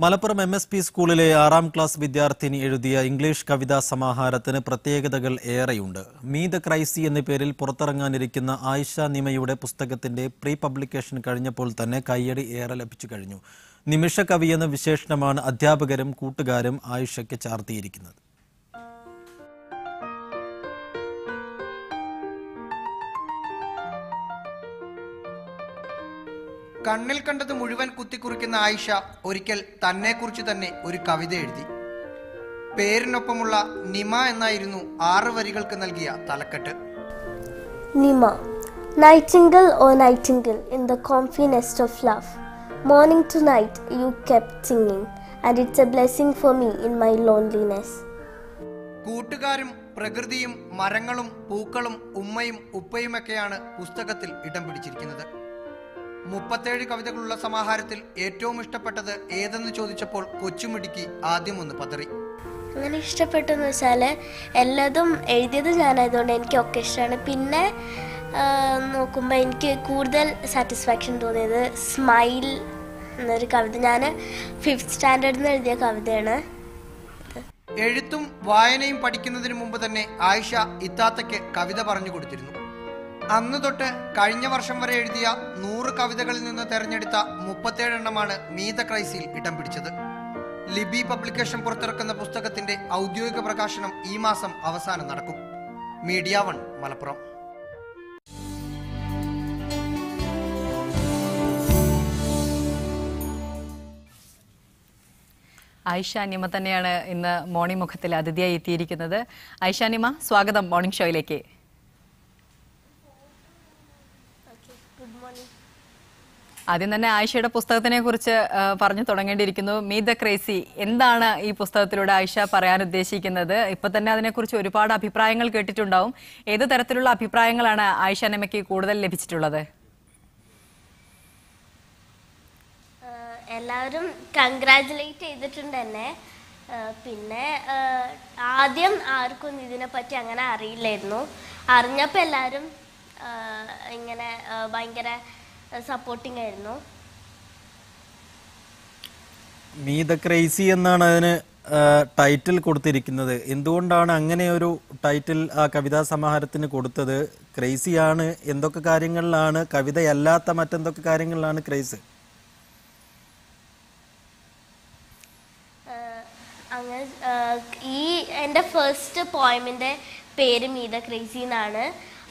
Malappuram MSP സ്കൂളിലെ 6ാം class വിദ്യാർത്ഥിനി എഴുതിയ ഇംഗ്ലീഷ് കവിതാ സമാഹാരത്തിന് പ്രത്യേകതകൾ ഏറെയുണ്ട്. മീ ദ ക്രൈസി എന്ന പേരിൽ പുറത്തിറങ്ങാനിരിക്കുന്ന ആയിഷ നിമയുടെ പുസ്തകത്തിന്റെ പ്രീ പബ്ലിക്കേഷൻ കഴിഞ്ഞപ്പോൾ തന്നെ കയ്യടി ഏറെ ലഭിച്ചു കഴിഞ്ഞു. നിമിഷ കവി എന്ന വിശേഷണമാണ് അധ്യാപകരും കൂട്ടുകാരും ആയിഷയ്ക്ക് ചാർത്തിയിരിക്കുന്നത്. കണ്ണിൽ കണ്ടത് മുഴുവൻ കുത്തിക്കുറിക്കുന്ന ആയിഷ ഒരിക്കൽ തന്നെക്കുറിച്ച് തന്നെ ഒരു കവിത എഴുതി. പേരിനൊപ്പമുള്ള നിമ എന്നായിരുന്നു 6 വരികൾക്ക് നൽകിയ തലക്കെട്ട്. Nima, nightingale or nightingale in the comfy nest of love. Morning to night you kept singing, and it's a blessing for me in my loneliness. കൂട്ടുകാരും പ്രകൃതിയും മരങ്ങളും പൂക്കളും ഉമ്മയും ഉപ്പയുമൊക്കെയാണ് പുസ്തകത്തിൽ ഇടം പിടിച്ചിരിക്കുന്നത്. 37 കവിതകളുള്ള സമാഹാരത്തിൽ ഏറ്റവും ഇഷ്ടപ്പെട്ടത് ഏതെന്ന് ചോദിച്ചപ്പോൾ കൊച്ചുമിടുക്കി ആദ്യം ഒന്ന് പതറി. അങ്ങനെ ഇഷ്ടപ്പെട്ടെന്ന് വെച്ചാൽ എല്ലാതും എഴുതിയത് ഞാനായതുകൊണ്ട് എനിക്കൊക്കെ ഇഷ്ടമാണ്. പിന്നെ നോക്കുമ്പോൾ എനിക്ക് കൂടുതൽ സാറ്റിസ്ഫാക്ഷൻ തോന്നിയത് സ്മൈൽ എന്നൊരു കവിത. ഞാൻ 5th സ്റ്റാൻഡേർഡിൽ നിന്ന് എഴുതിയ കവിതയാണ്. എഴുത്തും വായനയും പഠിക്കുന്നതിന് മുമ്പ് തന്നെ ആയിഷ ഇത്താത്തയ്ക്ക് കവിത പറഞ്ഞു കൊടുത്തിരുന്നു. അന്ന് തൊട്ട് കഴിഞ്ഞ വർഷം വരെ എഴുതിയ 100 കവിതകളിൽ നിന്ന് തെരഞ്ഞെടുത്ത 37 എണ്ണമാണ് മീ ദ ക്രൈസിയിൽ ഇടം പിടിച്ചത്. ലിബി പബ്ലിക്കേഷൻ പുറത്തിറക്കുന്ന പുസ്തകത്തിന്റെ ഔദ്യോഗിക പ്രകാശനം ഈ മാസം അവസാനം നടക്കും. മീഡിയ 1 മലപ്പുറം. ആയിഷ നിമ തന്നെയാണ് ഇന്ന് മോർണിംഗ് മുഖത്തിൽ അതിഥിയായി എത്തിയിരിക്കുന്നത്. ആയിഷ നിമ, സ്വാഗതം മോർണിംഗ് ഷോയിലേക്ക്. ആദ്യം തന്നെ ആയിഷയുടെ പുസ്തകത്തിനെ കുറിച്ച് പറഞ്ഞു തുടങ്ങേണ്ടിയിരിക്കുന്നു. മീ ദ ക്രേസി, എന്താണ് ഈ പുസ്തകത്തിലൂടെ ആയിഷ പറയാൻ ഉദ്ദേശിക്കുന്നത്? ഇപ്പൊ തന്നെ അതിനെക്കുറിച്ച് ഒരുപാട് അഭിപ്രായങ്ങൾ കേട്ടിട്ടുണ്ടാവും. ഏത് തരത്തിലുള്ള അഭിപ്രായങ്ങളാണ് ആയിഷ നിമയ്ക്ക് കൂടുതൽ ലഭിച്ചിട്ടുള്ളത്? എല്ലാവരും കൺഗ്രാജുലേറ്റ് ചെയ്തിട്ടുണ്ട് എന്നെ. പിന്നെ ആദ്യം ആർക്കും ഇതിനെപ്പറ്റി അങ്ങനെ അറിയില്ലായിരുന്നു. അറിഞ്ഞപ്പോൾ എല്ലാവരും ഇങ്ങനെ ഭയങ്കര സപ്പോർട്ടിംഗ് ആയിരുന്നു. മീ ദ ക്രൈസി എന്നാണ് അതിന് ടൈറ്റിൽ കൊടുത്തിരിക്കുന്നത്. എന്തുകൊണ്ടാണ് അങ്ങനെ ഒരു ടൈറ്റിൽ ആ കവിതാ സമാഹാരത്തിന് കൊടുത്തത്? ക്രൈസിയാണ് എന്തൊക്കെ കാര്യങ്ങളിലാണ്, കവിതയല്ലാത്ത മറ്റെന്തൊക്കെ കാര്യങ്ങളിലാണ് ക്രൈസ്? അങ്ങനെ ഈ എൻ്റെ ഫസ്റ്റ് പോയമിൻ്റെ പേര് മീ ദ ക്രേസി എന്നാണ്.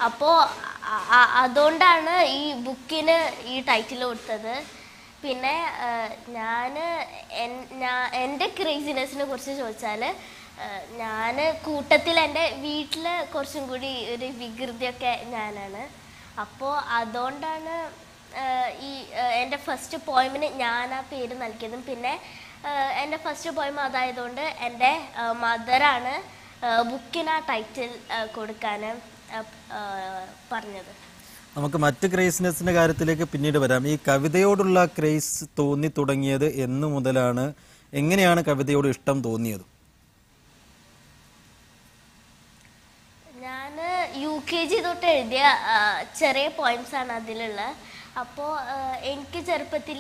അപ്പോൾ അതുകൊണ്ടാണ് ഈ ബുക്കിന് ഈ ടൈറ്റിൽ കൊടുത്തത്. പിന്നെ എൻ്റെ ക്രേസിനെസ്സിനെ കുറിച്ച് ചോദിച്ചാൽ, ഞാൻ കൂട്ടത്തിൽ എൻ്റെ വീട്ടിൽ കുറച്ചും കൂടി ഒരു വികൃതിയൊക്കെ ഞാനാണ്. അപ്പോൾ അതുകൊണ്ടാണ് ഈ എൻ്റെ ഫസ്റ്റ് പോയമിന് ഞാൻ ആ പേര് നൽകിയതും. പിന്നെ എൻ്റെ ഫസ്റ്റ് പോയം അതായതുകൊണ്ട് എൻ്റെ മദറാണ് ബുക്കിന് ആ ടൈറ്റിൽ കൊടുക്കാൻ പറഞ്ഞത്. നമുക്ക് മറ്റ് ക്രേസിനെസ്സിന്റെ കാര്യത്തിലേക്ക് പിന്നീട് വരാം. ഈ കവിതയോടുള്ള ക്രേസ് തോന്നി തുടങ്ങിയത് എന്നു മുതലാണ്? എങ്ങനെയാണ് കവിതയോട് ഇഷ്ടം തോന്നിയത്? ഞാൻ UKG തൊട്ട് എഴുതിയ ചെറിയ പോയിംസാണ് അതിലുള്ള. അപ്പോൾ എനിക്ക് ചെറുപ്പത്തിൽ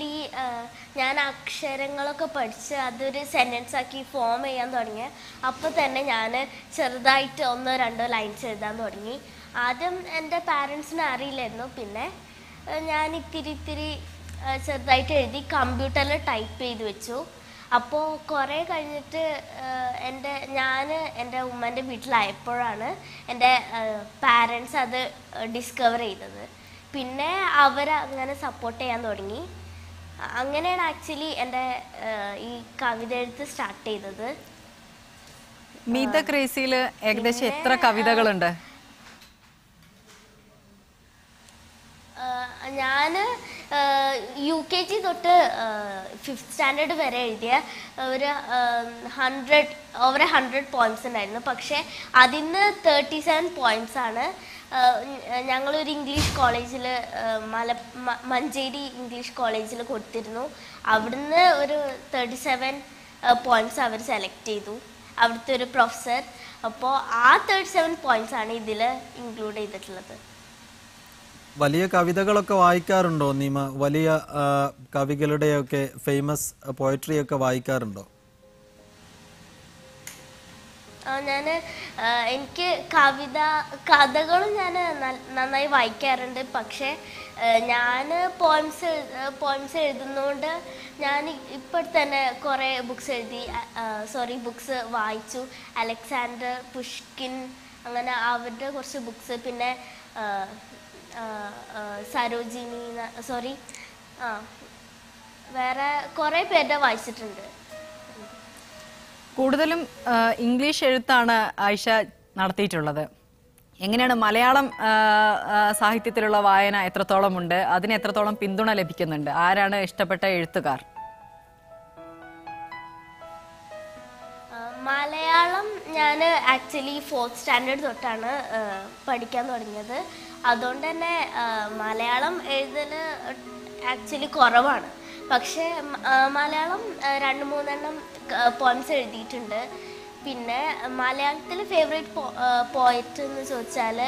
ഞാൻ അക്ഷരങ്ങളൊക്കെ പഠിച്ച് അതൊരു സെൻറ്റൻസ് ആക്കി ഫോം ചെയ്യാൻ തുടങ്ങി. അപ്പോൾ തന്നെ ഞാൻ ചെറുതായിട്ട് 1-2 ലൈൻസ് എഴുതാൻ തുടങ്ങി. ആദ്യം എൻ്റെ പാരൻസിന് അറിയില്ലായിരുന്നു. പിന്നെ ഞാൻ ഇത്തിരി ചെറുതായിട്ട് എഴുതി കമ്പ്യൂട്ടറിൽ ടൈപ്പ് ചെയ്ത് വെച്ചു. അപ്പോൾ കുറേ കഴിഞ്ഞിട്ട് ഞാൻ എൻ്റെ ഉമ്മൻ്റെ വീട്ടിലായപ്പോഴാണ് എൻ്റെ പാരൻസ് അത് ഡിസ്കവർ ചെയ്തത്. പിന്നെ അവരങ്ങനെ സപ്പോർട്ട് ചെയ്യാൻ തുടങ്ങി. അങ്ങനെയാണ് ആക്ച്വലി എൻ്റെ ഈ കവിത എഴുത്ത് സ്റ്റാർട്ട് ചെയ്തത്. മീ ദ ക്രേസിയിൽ ഏകദേശം എത്ര കവിതകളുണ്ട്? ഞാൻ UKG തൊട്ട് 5th സ്റ്റാൻഡേർഡ് വരെ എഴുതിയ ഒരു 100 പോയിംസ് ഉണ്ടായിരുന്നു. പക്ഷേ അതിന്ന് 37 പോയിംസാണ് ഞങ്ങളൊരു ഇംഗ്ലീഷ് കോളേജിൽ മഞ്ചേരി ഇംഗ്ലീഷ് കോളേജിൽ കൊടുത്തിരുന്നു. അവിടുന്ന് ഒരു 37 പോയിംസ് അവർ സെലക്ട് ചെയ്തു, അവിടുത്തെ ഒരു പ്രൊഫസർ. അപ്പോൾ ആ 37 പോയിംസാണ് ഇതിൽ ഇൻക്ലൂഡ് ചെയ്തിട്ടുള്ളത്. വലിയ കവിതകളൊക്കെ വായിക്കാറുണ്ടോ നിമ? വലിയ കവികളുടെയൊക്കെ ഫേമസ് പോയട്രി ഒക്കെ വായിക്കാറുണ്ടോ? ഞാൻ എനിക്ക് കഥകളും ഞാൻ നന്നായി വായിക്കാറുണ്ട്. പക്ഷേ ഞാൻ പോയിംസ് എഴുതുന്നതുകൊണ്ട് ഞാൻ ഇപ്പോൾ തന്നെ കുറേ ബുക്സ് വായിച്ചു. അലക്സാണ്ടർ, പുഷ്കിൻ, അങ്ങനെ അവരുടെ കുറച്ച് ബുക്സ്, പിന്നെ സരോജിനി, വേറെ കുറേ പേരുടെ വായിച്ചിട്ടുണ്ട്. കൂടുതലും ഇംഗ്ലീഷ് എഴുത്താണ് ആയിഷ നടത്തിയിട്ടുള്ളത്. എങ്ങനെയാണ് മലയാളം സാഹിത്യത്തിലുള്ള വായന എത്രത്തോളം ഉണ്ട്? അതിന് എത്രത്തോളം പിന്തുണ ലഭിക്കുന്നുണ്ട്? ആരാണ് ഇഷ്ടപ്പെട്ട എഴുത്തുകാർ? മലയാളം ഞാൻ ആക്ച്വലി 4th സ്റ്റാൻഡേർഡ് തൊട്ടാണ് പഠിക്കാൻ തുടങ്ങിയത്. അതുകൊണ്ട് തന്നെ മലയാളം എഴുതൽ ആക്ച്വലി കുറവാണ്. പക്ഷേ മലയാളം 2-3 പോയിംസ് എഴുതിയിട്ടുണ്ട്. പിന്നെ മലയാളത്തിൽ ഫേവറേറ്റ് പോയറ്റ് എന്ന് ചോദിച്ചാൽ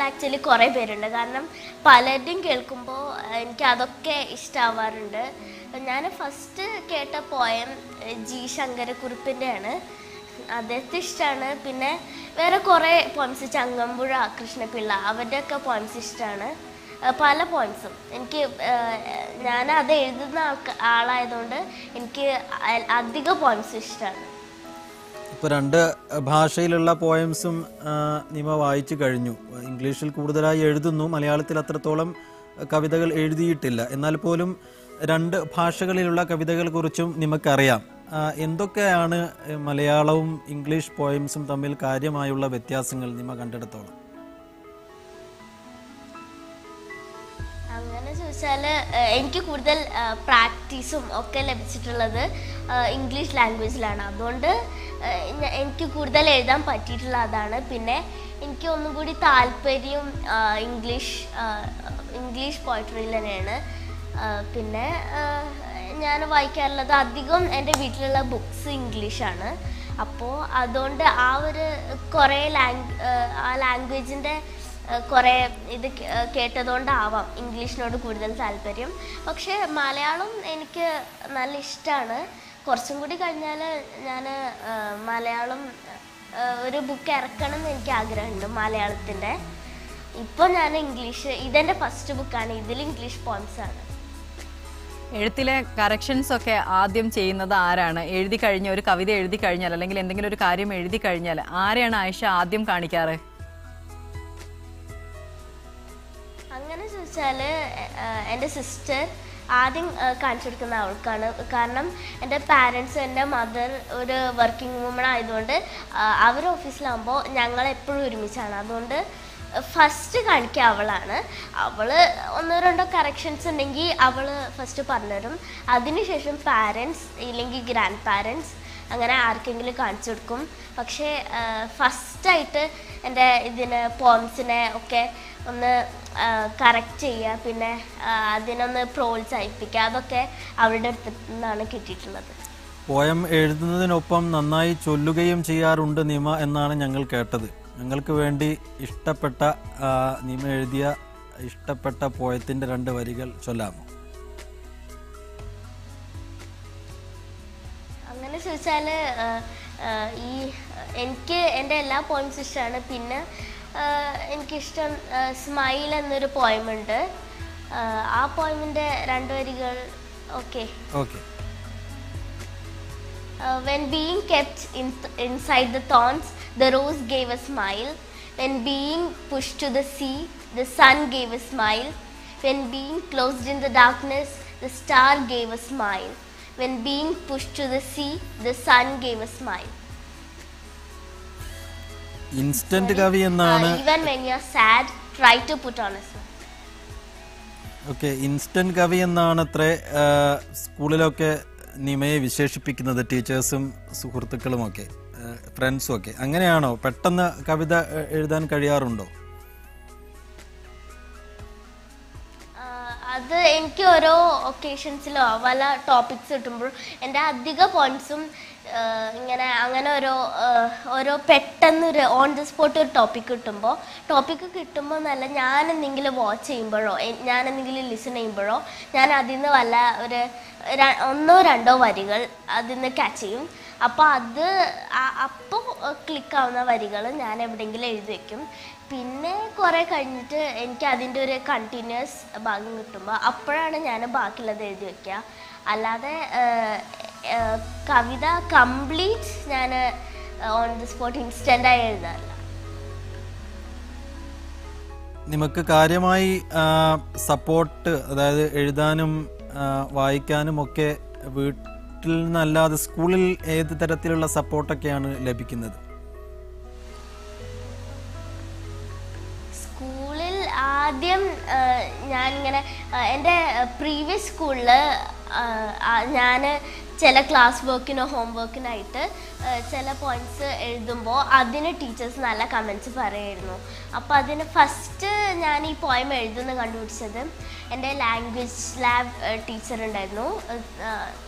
ആക്ച്വലി കുറേ പേരുണ്ട്. കാരണം പലരുടെയും കേൾക്കുമ്പോൾ എനിക്ക് അതൊക്കെ ഇഷ്ടമാവാറുണ്ട്. ഞാൻ ഫസ്റ്റ് കേട്ട പോയം ജി ശങ്കരക്കുറുപ്പിൻ്റെയാണ്. അദ്ദേഹത്തെ ഇഷ്ടമാണ്. പിന്നെ വേറെ കുറേ പോയിംസ്, ചങ്ങമ്പുഴ, കൃഷ്ണപിള്ള, അവരുടെയൊക്കെ പോയിംസ് ഇഷ്ടമാണ്. പല പോയിംസും എനിക്ക്, ഞാൻ അത് എഴുതുന്ന ആളായതുകൊണ്ട് എനിക്ക് അധിക പോയിംസ് ഇഷ്ടമാണ്. ഇപ്പോൾ 2 ഭാഷയിലുള്ള പോയംസും നിമ വായിച്ചു കഴിഞ്ഞു. ഇംഗ്ലീഷിൽ കൂടുതലായി എഴുതുന്നു, മലയാളത്തിൽ അത്രത്തോളം കവിതകൾ എഴുതിയിട്ടില്ല. എന്നാൽ പോലും 2 ഭാഷകളിലുള്ള കവിതകളെക്കുറിച്ചും നിമക്കറിയാം. എന്തൊക്കെയാണ് മലയാളവും ഇംഗ്ലീഷ് പോയംസും തമ്മിൽ കാര്യമായുള്ള വ്യത്യാസങ്ങൾ നിമ കണ്ടെടുത്തോളം? അങ്ങനെ ചോദിച്ചാൽ എനിക്ക് കൂടുതൽ പ്രാക്ടീസും ഒക്കെ ലഭിച്ചിട്ടുള്ളത് ഇംഗ്ലീഷ് ലാംഗ്വേജിലാണ്. അതുകൊണ്ട് എനിക്ക് കൂടുതൽ എഴുതാൻ പറ്റിയിട്ടുള്ള അതാണ്. പിന്നെ എനിക്ക് ഒന്നും കൂടി താല്പര്യം ഇംഗ്ലീഷ് പോയട്രിയിൽ തന്നെയാണ്. പിന്നെ ഞാൻ വായിക്കാറുള്ളത് അധികം എൻ്റെ വീട്ടിലുള്ള ബുക്സ് ഇംഗ്ലീഷാണ്. അപ്പോൾ അതുകൊണ്ട് കുറേ ലാംഗ്വേജിൻ്റെ കുറേ കേട്ടതുകൊണ്ടാവാം ഇംഗ്ലീഷിനോട് കൂടുതൽ താല്പര്യം. പക്ഷേ മലയാളം എനിക്ക് നല്ല ഇഷ്ടമാണ്. കുറച്ചും കൂടി കഴിഞ്ഞാൽ ഞാൻ മലയാളം ഒരു ബുക്ക് ഇറക്കണം എന്ന് എനിക്ക് ആഗ്രഹമുണ്ട് മലയാളത്തിൻ്റെ. ഇപ്പോൾ ഞാൻ ഇതെൻ്റെ ഫസ്റ്റ് ബുക്കാണ്. ഇതിൽ ഇംഗ്ലീഷ് പോയിംസാണ്. എഴുത്തിലെ കറക്ഷൻസ് ഒക്കെ ആദ്യം ചെയ്യുന്നത് ആരാണ്? ഒരു കവിത എഴുതി കഴിഞ്ഞാൽ അല്ലെങ്കിൽ എന്തെങ്കിലും ഒരു കാര്യം എഴുതി കഴിഞ്ഞാൽ ആരെയാണ് ആയിഷ ആദ്യം കാണിക്കാറ്? അങ്ങനെ ചോദിച്ചാൽ എൻ്റെ സിസ്റ്റർ ആദ്യം കാണിച്ചു കൊടുക്കുന്ന അവൾക്കാണ്. കാരണം എൻ്റെ പാരൻസ്, എൻ്റെ മദർ ഒരു വർക്കിംഗ് വുമൺ ആയതുകൊണ്ട് അവർ ഓഫീസിലാകുമ്പോൾ ഞങ്ങളെപ്പോഴും ഒരുമിച്ചാണ്. അതുകൊണ്ട് ഫസ്റ്റ് കാണിക്കുക അവളാണ്. അവൾ 1-2 കറക്ഷൻസ് ഉണ്ടെങ്കിൽ അവൾ ഫസ്റ്റ് പറഞ്ഞുതരും. അതിനുശേഷം പാരൻസ് ഇല്ലെങ്കിൽ ഗ്രാൻഡ് പാരൻസ് അങ്ങനെ ആർക്കെങ്കിലും കാണിച്ചു കൊടുക്കും. പക്ഷേ ഫസ്റ്റായിട്ട് എൻ്റെ പോംസിനെ ഒക്കെ ഒന്ന് കറക്റ്റ് ചെയ്യുക, പിന്നെ അതിനൊന്ന് പ്രോത്സാഹിപ്പിക്കുക, അതൊക്കെ അവളുടെ അടുത്ത് നിന്നാണ് കിട്ടിയിട്ടുള്ളത്. പോയം എഴുതുന്നതിനൊപ്പം നന്നായി ചൊല്ലുകയും ചെയ്യാറുണ്ട് നിമ എന്നാണ് ഞങ്ങൾ കേട്ടത്. ഞങ്ങൾക്ക് വേണ്ടി നിമ എഴുതിയ ഇഷ്ടപ്പെട്ട പോയത്തിൻ്റെ 2 വരികൾ ചൊല്ലാമോ? അങ്ങനെ ചോദിച്ചാൽ എനിക്ക് എൻ്റെ എല്ലാ പോയിംസും ഇഷ്ടമാണ്. പിന്നെ എനിക്കിഷ്ടം സ്മൈൽ എന്നൊരു പോയമുണ്ട്. ആ പോയമിൻ്റെ 2 വരികൾ okay. When being kept inside the thorns, the rose gave a smile. When being pushed to the sea, the sun gave a smile. When being closed in the darkness, the star gave a smile. When being pushed to the sea, the sun gave a smile. Instant കവി എന്നാണ്. Even when you are sad, try to put on a smile. Okay, instant കവി എന്നാണ് അത്ര സ്കൂളിലൊക്കെ നിമയെ വിശേഷിപ്പിക്കുന്നത്, ടീച്ചേഴ്സും സുഹൃത്തുക്കളുമൊക്കെ ഫ്രണ്ട്സും ഒക്കെ. അങ്ങനെയാണോ? പെട്ടെന്ന് കവിത എഴുതാൻ കഴിയാറുണ്ടോ? അത് എനിക്ക് ഓരോ ഒക്കേഷൻസിലോ വല്ല ടോപ്പിക്സ് കിട്ടുമ്പോഴും എൻ്റെ അധിക പോയിന്റ്സും ഇങ്ങനെ അങ്ങനെ ഓരോ പെട്ടെന്നൊരു ഓൺ ദി സ്പോട്ട് ഒരു ടോപ്പിക്ക് കിട്ടുമ്പോൾ നല്ല ഞാൻ എന്തെങ്കിലും വാച്ച് ചെയ്യുമ്പോഴോ ഞാൻ എന്തെങ്കിലും ലിസൺ ചെയ്യുമ്പോഴോ ഞാൻ അതിൽ നിന്ന് വല്ല ഒരു 1-2 വരികൾ അതിൽ നിന്ന് ക്യാച്ച് ചെയ്യും. അപ്പോൾ അപ്പോൾ ക്ലിക്കാവുന്ന വരികൾ ഞാൻ എവിടെയെങ്കിലും എഴുതി വയ്ക്കും. പിന്നെ കുറേ കഴിഞ്ഞിട്ട് എനിക്ക് അതിൻ്റെ ഒരു കണ്ടിന്യൂസ് ഭാഗം കിട്ടുമ്പോൾ അപ്പോഴാണ് ഞാൻ ബാക്കിയുള്ളത് എഴുതി വയ്ക്കുക. അല്ലാതെ കവിത കംപ്ലീറ്റ് ഞാൻ ഓൺ ദി സ്പോട്ട് ഇൻസ്റ്റൻ്റായി എഴുതാറില്ല. നിങ്ങൾക്ക് കാര്യമായി സപ്പോർട്ട്, അതായത് എഴുതാനും വായിക്കാനും ഒക്കെ വീട്ടിൽ നിന്നല്ലാതെ സ്കൂളിൽ ഏത് തരത്തിലുള്ള സപ്പോർട്ടൊക്കെയാണ് ലഭിക്കുന്നത്? സ്കൂളിൽ ആദ്യം ഞാനിങ്ങനെ എൻ്റെ പ്രീവിയസ് സ്കൂളിൽ ഞാൻ ചില ക്ലാസ് വർക്കിനോ ഹോം വർക്കിനായിട്ട് ചില പോയിന്റ്സ് എഴുതുമ്പോൾ അതിന് ടീച്ചേഴ്സ് നല്ല കമൻറ്റ്സ് പറയുമായിരുന്നു. അപ്പോൾ അതിന് ഫസ്റ്റ് ഞാൻ ഈ പോയം എഴുതുന്നത് കണ്ടുപിടിച്ചത് എൻ്റെ ലാംഗ്വേജ് ലാബ് ടീച്ചർ ഉണ്ടായിരുന്നു,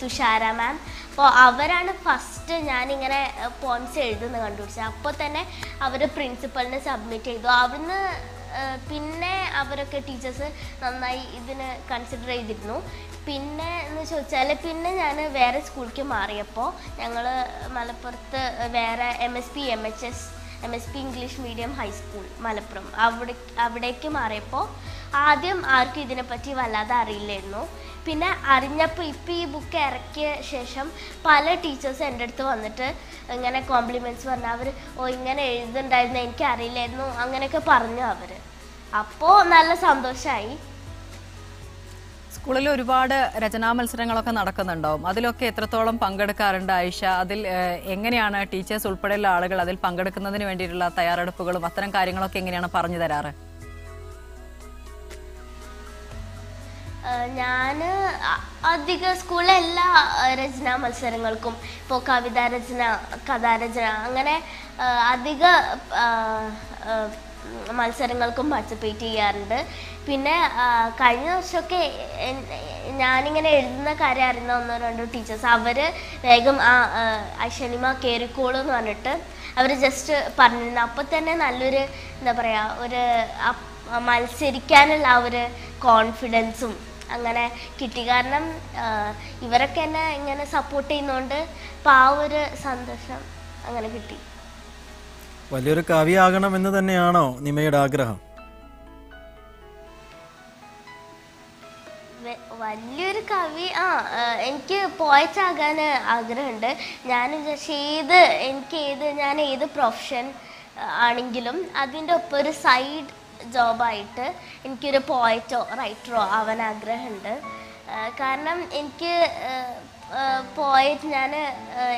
തുഷാര മാം. അപ്പോൾ അവരാണ് ഫസ്റ്റ് ഞാനിങ്ങനെ പോയിംസ് എഴുതുന്നത് കണ്ടുപിടിച്ചത്. അപ്പോൾ തന്നെ അവർ പ്രിൻസിപ്പലിന് സബ്മിറ്റ് ചെയ്തു. അവിടുന്ന് പിന്നെ അവരൊക്കെ ടീച്ചേഴ്സ് നന്നായി ഇതിന് കൺസിഡർ ചെയ്തിരുന്നു. പിന്നെ എന്ന് ചോദിച്ചാൽ പിന്നെ ഞാൻ വേറെ സ്കൂളിലേക്ക് മാറിയപ്പോൾ ഞങ്ങൾ മലപ്പുറത്ത് വേറെ MSP English medium high school Malappuram അവിടേക്ക് മാറിയപ്പോൾ ആദ്യം ആർക്കും ഇതിനെപ്പറ്റി വല്ലാതെ അറിയില്ലായിരുന്നു. പിന്നെ അറിഞ്ഞപ്പോൾ ഇപ്പോൾ ഈ ബുക്ക് ഇറക്കിയ ശേഷം പല ടീച്ചേഴ്സ് എൻ്റെ അടുത്ത് വന്നിട്ട് ഇങ്ങനെ കോംപ്ലിമെൻറ്റ്സ് പറഞ്ഞു. അവർ ഇങ്ങനെ എഴുതുന്നുണ്ടായിരുന്നു, എനിക്ക് അറിയില്ലായിരുന്നു, അങ്ങനെയൊക്കെ പറഞ്ഞു അവർ. അപ്പോൾ നല്ല സന്തോഷമായി. സ്കൂളിൽ ഒരുപാട് രചനാ മത്സരങ്ങളൊക്കെ നടക്കുന്നുണ്ടാവും. അതിലൊക്കെ എത്രത്തോളം പങ്കെടുക്കാറുണ്ട് ആയിഷ? അതിൽ എങ്ങനെയാണ് ടീച്ചേഴ്സ് ഉൾപ്പെടെയുള്ള ആളുകൾ അതിൽ പങ്കെടുക്കുന്നതിന് വേണ്ടിയിട്ടുള്ള തയ്യാറെടുപ്പുകളും അത്തരം കാര്യങ്ങളൊക്കെ എങ്ങനെയാണ് പറഞ്ഞു തരാറ്? ഞാൻ അധിക സ്കൂളിലെ എല്ലാ രചനാ മത്സരങ്ങൾക്കും, ഇപ്പോൾ കവിതാരചന, കഥാരചന, അങ്ങനെ അധിക മത്സരങ്ങൾക്കും പാർട്ടിസിപ്പേറ്റ് ചെയ്യാറുണ്ട്. പിന്നെ കഴിഞ്ഞ വർഷമൊക്കെ ഞാനിങ്ങനെ എഴുതുന്ന കാര്യം അറിയുന്ന 1-2 ടീച്ചേഴ്സ് അവർ വേഗം ഐഷനിമ കയറിക്കോളൂ എന്ന് പറഞ്ഞിട്ട് അവർ ജസ്റ്റ് പറഞ്ഞിരുന്നു. അപ്പോൾ തന്നെ നല്ലൊരു എന്താ പറയുക, ഒരു മത്സരിക്കാനുള്ള ആ ഒരു കോൺഫിഡൻസും അങ്ങനെ കിട്ടി. കാരണം ഇവരൊക്കെ എന്നെ ഇങ്ങനെ സപ്പോർട്ട് ചെയ്യുന്നതുകൊണ്ട് അപ്പോൾ ആ ഒരു സന്തോഷം അങ്ങനെ കിട്ടി. വലിയൊരു കവിയാകണമെന്ന് തന്നെയാണോ നിമയുടെ ആഗ്രഹം? വലിയൊരു കവി എനിക്ക് പോയറ്റ് ആകാൻ ആഗ്രഹമുണ്ട്. ഞാൻ ഞാൻ ഏത് പ്രൊഫഷൻ ആണെങ്കിലും അതിൻ്റെ ഒപ്പം ഒരു സൈഡ് ജോബായിട്ട് എനിക്കൊരു പോയറ്റോ റൈറ്ററോ ആവാൻ ആഗ്രഹമുണ്ട്. കാരണം എനിക്ക്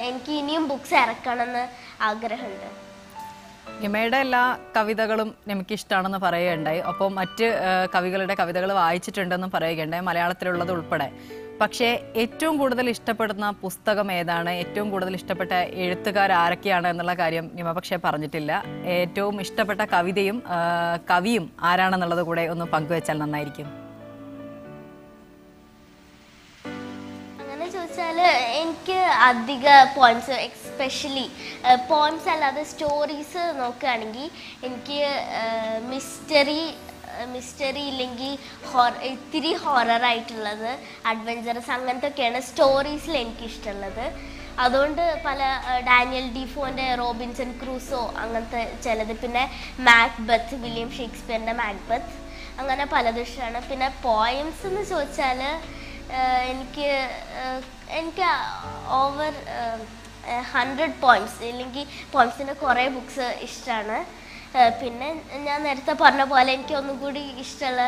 എനിക്ക് ഇനിയും ബുക്സ് ഇറക്കണമെന്ന് ആഗ്രഹമുണ്ട്. നിമയുടെ എല്ലാ കവിതകളും നമുക്ക് ഇഷ്ടമാണെന്ന് പറയുകയുണ്ടായി. ഒപ്പം മറ്റ് കവികളുടെ കവിതകൾ വായിച്ചിട്ടുണ്ടെന്നും പറയുകയുണ്ടായി, മലയാളത്തിലുള്ളത് ഉൾപ്പെടെ. പക്ഷേ ഏറ്റവും കൂടുതൽ ഇഷ്ടപ്പെടുന്ന പുസ്തകം ഏതാണ്? ഏറ്റവും കൂടുതൽ ഇഷ്ടപ്പെട്ട എഴുത്തുകാർ ആരൊക്കെയാണ് എന്നുള്ള കാര്യം നിമ പക്ഷേ പറഞ്ഞിട്ടില്ല. ഏറ്റവും ഇഷ്ടപ്പെട്ട കവിതയും കവിയും ആരാണെന്നുള്ളത് കൂടെ ഒന്ന് പങ്കുവെച്ചാൽ നന്നായിരിക്കും. എനിക്ക് അധിക പോയിംസ്, എക്സ്പെഷ്യലി പോയിംസ് അല്ലാതെ സ്റ്റോറീസ് നോക്കുകയാണെങ്കിൽ എനിക്ക് മിസ്റ്ററി ഇല്ലെങ്കിൽ ഇത്തിരി ഹൊററായിട്ടുള്ളത്, അഡ്വഞ്ചറസ് അങ്ങനത്തെ ഒക്കെയാണ് സ്റ്റോറീസിൽ എനിക്കിഷ്ടമുള്ളത്. അതുകൊണ്ട് പല ഡാനിയൽ ഡീഫോൻ്റെ റോബിൻസൺ ക്രൂസോ അങ്ങനത്തെ ചിലത്, പിന്നെ മാക്ബത്ത്, വില്യം ഷേക്സ്പിയറിൻ്റെ മാക്ബത്ത്, അങ്ങനെ പലതും ഇഷ്ടമാണ്. പിന്നെ പോയിംസ് എന്ന് ചോദിച്ചാൽ എനിക്ക് ഓവർ 100 പോയിംസ് ഇല്ലെങ്കിൽ പോയിംസിൻ്റെ കുറേ ബുക്സ് ഇഷ്ടമാണ്. പിന്നെ ഞാൻ നേരത്തെ പറഞ്ഞ പോലെ എനിക്ക് ഒന്നും കൂടി ഇഷ്ടമുള്ള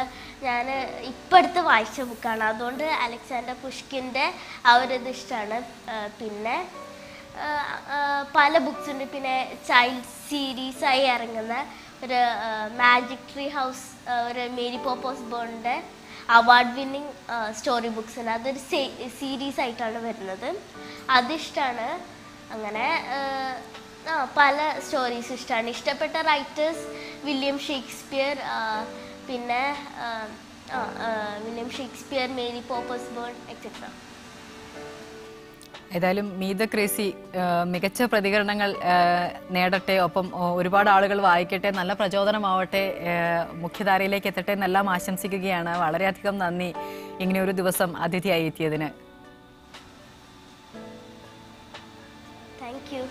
ഞാൻ ഇപ്പം അടുത്ത് വായിച്ച ബുക്കാണ്. അതുകൊണ്ട് അലക്സാണ്ടർ പുഷ്കിൻ്റെ ആ ഒരു ഇത് ഇഷ്ടമാണ്. പിന്നെ പല ബുക്സ് ഉണ്ട്. പിന്നെ ചൈൽഡ് സീരീസായി ഇറങ്ങുന്ന ഒരു മാജിക് ട്രീ ഹൗസ്, ഒരു മേരി പോപ്പോസ് ബോണിൻ്റെ അവാർഡ് വിന്നിങ് സ്റ്റോറി ബുക്സിന്, അതൊരു സീരീസ് ആയിട്ടാണ് വരുന്നത്, അതിഷ്ടമാണ്. അങ്ങനെ പല സ്റ്റോറീസ് ഇഷ്ടമാണ്. ഇഷ്ടപ്പെട്ട റൈറ്റേഴ്സ് വില്യം ഷേക്സ്പിയർ, പിന്നെ വില്യം ഷേക്സ്പിയർ, മേരി പോപ്പസ് ബേൺ എക്സെട്ര. ഏതായാലും മീത ക്രേസി മികച്ച പ്രതികരണങ്ങൾ നേടട്ടെ, ഒപ്പം ഒരുപാട് ആളുകൾ വായിക്കട്ടെ, നല്ല പ്രചോദനമാവട്ടെ, മുഖ്യധാരയിലേക്ക് എത്തട്ടെ എന്നെല്ലാം ആശംസിക്കുകയാണ്. വളരെയധികം നന്ദി ഇങ്ങനെ ഒരു ദിവസം അതിഥിയായി എത്തിയതിന്. Thank you.